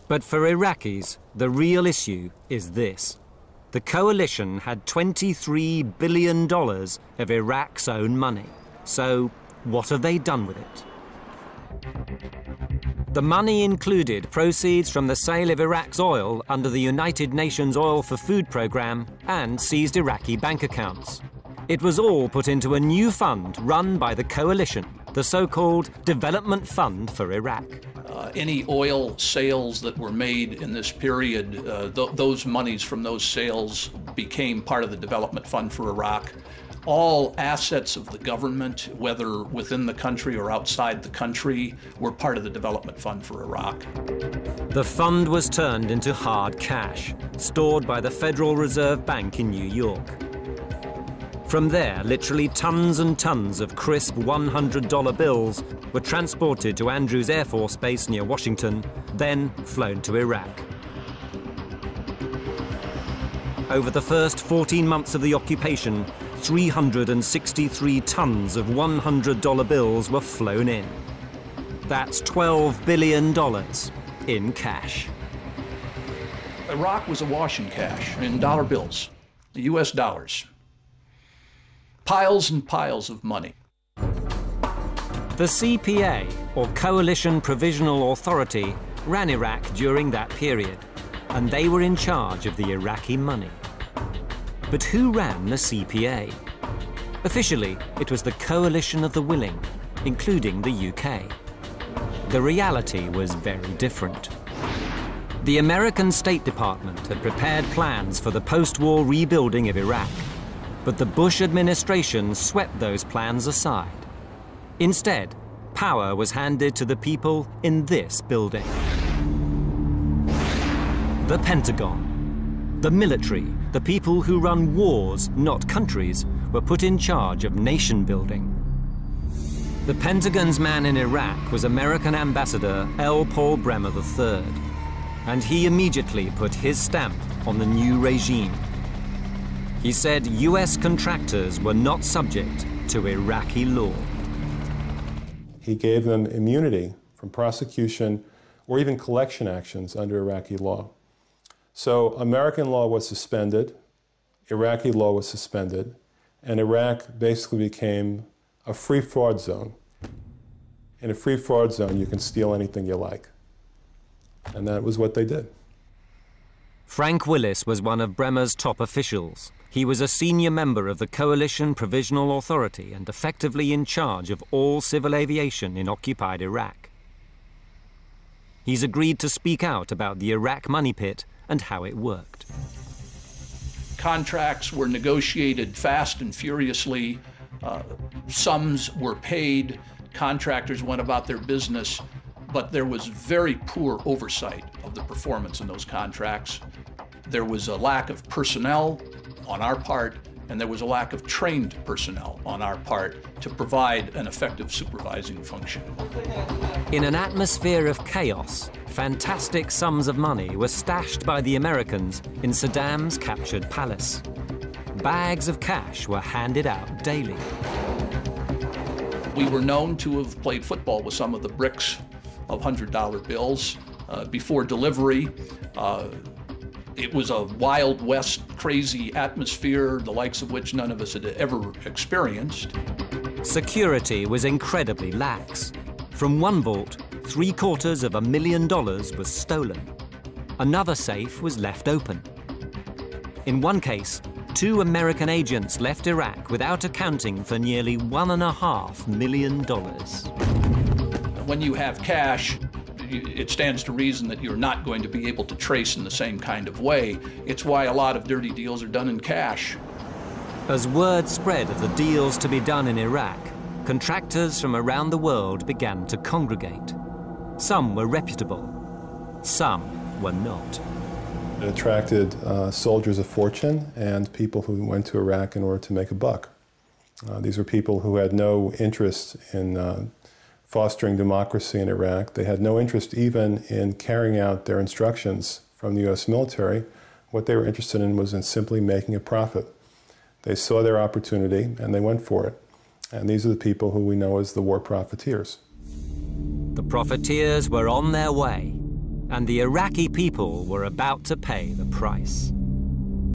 But for Iraqis, the real issue is this. The coalition had $23 billion of Iraq's own money. So what have they done with it? The money included proceeds from the sale of Iraq's oil under the United Nations Oil for Food program and seized Iraqi bank accounts. It was all put into a new fund run by the coalition, the so-called Development Fund for Iraq. Any oil sales that were made in this period, those monies from those sales became part of the Development Fund for Iraq. All assets of the government, whether within the country or outside the country, were part of the Development Fund for Iraq. The fund was turned into hard cash, stored by the Federal Reserve Bank in New York. From there, literally tons and tons of crisp $100 bills were transported to Andrews Air Force Base near Washington, then flown to Iraq. Over the first 14 months of the occupation, 363 tons of $100 bills were flown in. That's $12 billion in cash. Iraq was awash in cash, in dollar bills, the US dollars. Piles and piles of money. The CPA, or Coalition Provisional Authority, ran Iraq during that period, and they were in charge of the Iraqi money. But who ran the CPA? Officially, it was the Coalition of the Willing, including the UK. The reality was very different. The American State Department had prepared plans for the post-war rebuilding of Iraq, but the Bush administration swept those plans aside. Instead, power was handed to the people in this building. The Pentagon. The military, the people who run wars, not countries, were put in charge of nation building. The Pentagon's man in Iraq was American Ambassador L. Paul Bremer III, and he immediately put his stamp on the new regime. He said US contractors were not subject to Iraqi law. He gave them immunity from prosecution or even collection actions under Iraqi law. So American law was suspended, Iraqi law was suspended, and Iraq basically became a free fraud zone. In a free fraud zone, you can steal anything you like. And that was what they did. Frank Willis was one of Bremer's top officials. He was a senior member of the Coalition Provisional Authority and effectively in charge of all civil aviation in occupied Iraq. He's agreed to speak out about the Iraq money pit and how it worked. Contracts were negotiated fast and furiously. Sums were paid. Contractors went about their business, but there was very poor oversight of the performance in those contracts. There was a lack of personnel on our part, and there was a lack of trained personnel on our part to provide an effective supervising function. In an atmosphere of chaos, fantastic sums of money were stashed by the Americans in Saddam's captured palace. Bags of cash were handed out daily. We were known to have played football with some of the bricks of $100 bills before delivery. It was a Wild West crazy atmosphere, the likes of which none of us had ever experienced. Security was incredibly lax. From one vault, $750,000 was stolen. Another safe was left open. In one case, 2 American agents left Iraq without accounting for nearly $1.5 million. When you have cash, it stands to reason that you're not going to be able to trace in the same kind of way. It's why a lot of dirty deals are done in cash. As word spread of the deals to be done in Iraq, contractors from around the world began to congregate. Some were reputable, some were not. It attracted soldiers of fortune and people who went to Iraq in order to make a buck. These were people who had no interest in fostering democracy in Iraq. They had no interest even in carrying out their instructions from the U.S. military. What they were interested in was in simply making a profit. They saw their opportunity and they went for it. And these are the people who we know as the war profiteers. The profiteers were on their way. and the Iraqi people were about to pay the price.